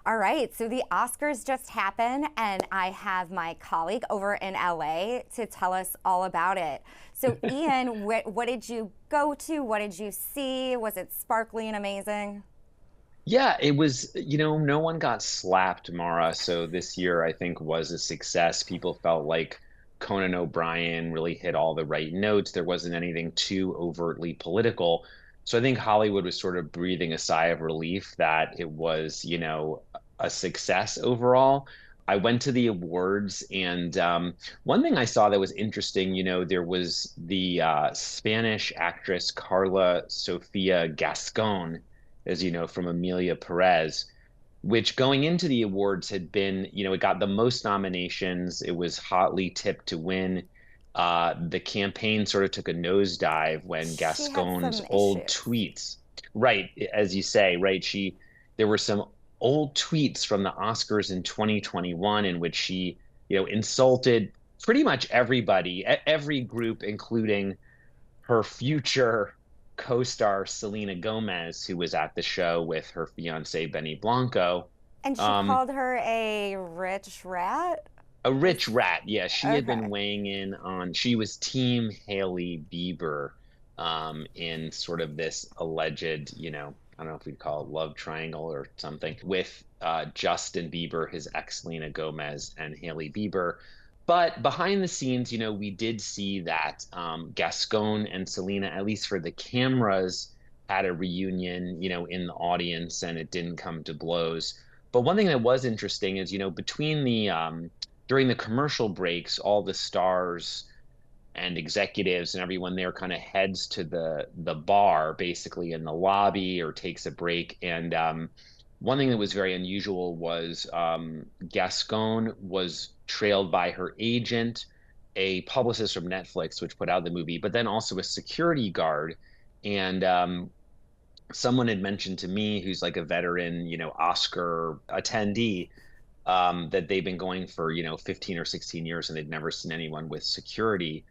All right, so the Oscars just happened, and I have my colleague over in LA to tell us all about it. So, Ian, what did you go to? What did you see? Was it sparkly and amazing? Yeah, it was, no one got slapped, Mara. So this year, I think, was a success. People felt like Conan O'Brien really hit all the right notes. There wasn't anything too overtly political. So I think Hollywood was sort of breathing a sigh of relief that it was, a success overall. I went to the awards, and one thing I saw that was interesting, there was the Spanish actress Carla Sofia Gascon, as you know, from Amelia Perez, which going into the awards had been, it got the most nominations. It was hotly tipped to win. The campaign sort of took a nosedive when She had Gascon's some old issues. tweets, right, as you say, right, there were some old tweets from the Oscars in 2021 in which she, insulted pretty much everybody, every group, including her future co-star Selena Gomez, who was at the show with her fiance Benny Blanco. And she Um, called her a rich rat? a Is rich rat. Yeah, she had been okay. weighing in on, she was Team Haley Bieber, in sort of this alleged, I don't know if we'd call it love triangle or something, with Justin Bieber, his ex Selena Gomez, and Haley Bieber. But behind the scenes, we did see that Gascon and Selena, at least for the cameras, had a reunion, in the audience, and it didn't come to blows. But one thing that was interesting is, between the during the commercial breaks, all the stars and executives and everyone there kind of heads to the bar, basically in the lobby, or takes a break. And one thing that was very unusual was Gascon was trailed by her agent, a publicist from Netflix, which put out the movie, but then also a security guard. And someone had mentioned to me, who's like a veteran, Oscar attendee, that they've been going for, 15 or 16 years, and they'd never seen anyone with security.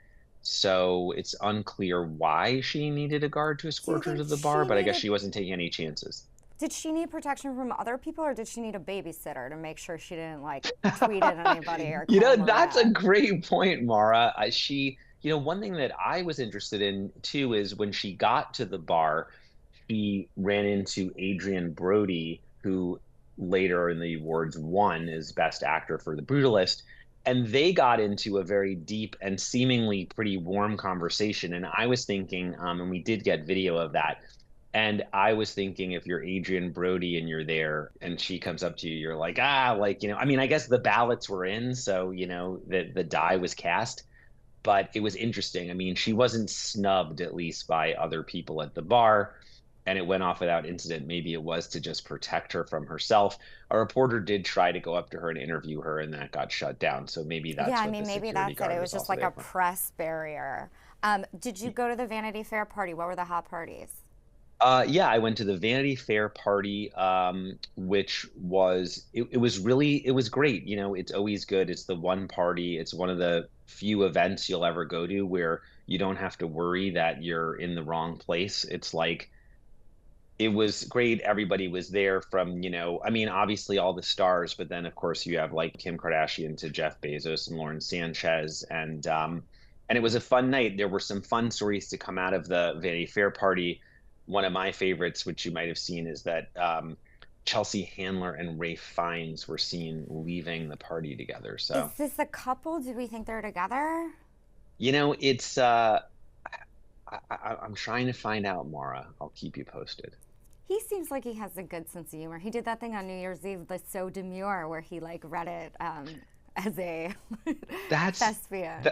So it's unclear why she needed a guard to Do you escort her think to the bar, she but I guess needed she wasn't taking any chances. did she need protection from other people, or did she need a babysitter to make sure she didn't like tweet at anybody or call them a That's a rat? great point, Mara. One thing that I was interested in too is when she got to the bar, she ran into Adrian Brody, who later in the awards won as Best Actor for The Brutalist. And they got into a very deep and seemingly pretty warm conversation. And I was thinking, and we did get video of that. And I was thinking, if you're Adrian Brody and you're there and she comes up to you, you're like, like, I mean, I guess the ballots were in, so, the die was cast, but it was interesting. I mean, she wasn't snubbed, at least by other people at the bar, and it went off without incident. Maybe it was to just protect her from herself. A reporter did try to go up to her and interview her, and that got shut down. So maybe Yeah, that's I what mean, the maybe security that's it. It guard was was just also like there a for. press barrier. Did you go to the Vanity Fair party? What were the hot parties? Yeah, I went to the Vanity Fair party, which it was great. It's always good. It's the one party. It's one of the few events you'll ever go to where you don't have to worry that you're in the wrong place. It's like it was great. Everybody was there from, I mean, obviously all the stars, but then of course you have like Kim Kardashian to Jeff Bezos and Lauren Sanchez, and it was a fun night. There were some fun stories to come out of the Vanity Fair party. One of my favorites, which you might have seen, is that Chelsea Handler and Ray Fiennes were seen leaving the party together. Is So, this a couple? Do we think they're together? it's I'm trying to find out, Mara. I'll keep you posted. He seems like he has a good sense of humor. He did that thing on New Year's Eve, the So Demure, where he like read it as a That's thespian.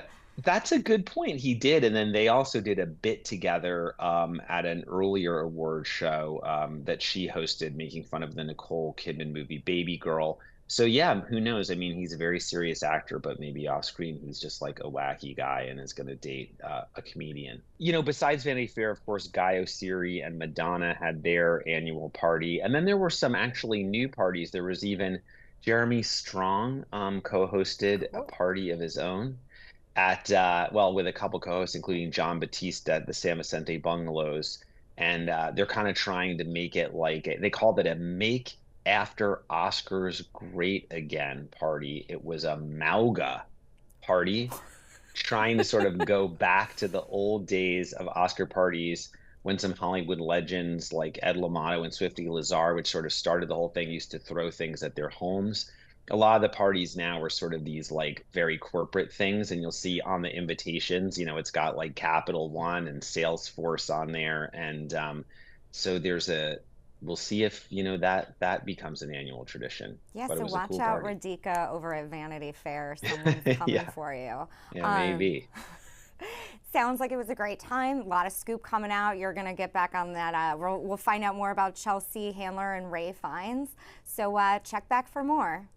that's a good point. He did, and then they also did a bit together at an earlier award show that she hosted, making fun of the Nicole Kidman movie Baby Girl. So yeah, who knows? I mean, he's a very serious actor, but maybe off screen he's just like a wacky guy and is going to date a comedian. Besides Vanity Fair, of course, Guy Oseary and Madonna had their annual party, and then there were some actually new parties. There was even Jeremy Strong co-hosted a Cool. party of his own at with a couple co-hosts, including John Batista at the San Vicente Bungalows, and they're kind of trying to make it like they called it a make after Oscars Great Again party. It was a MAUGA party, trying to sort of go back to the old days of Oscar parties when some Hollywood legends like Ed Lamato and Swifty Lazar, which sort of started the whole thing, used to throw things at their homes. A lot of the parties now are sort of these like very corporate things, and you'll see on the invitations, it's got like Capital One and Salesforce on there, and so we'll see if that becomes an annual tradition. Yeah, But it so was a watch cool out, party. Radhika, over at Vanity Fair. Someone's coming Yeah, for you. yeah, Um, maybe. Sounds like it was a great time. A lot of scoop coming out. You're going to get back on that. We'll find out more about Chelsea Handler and Ray Fiennes. So check back for more.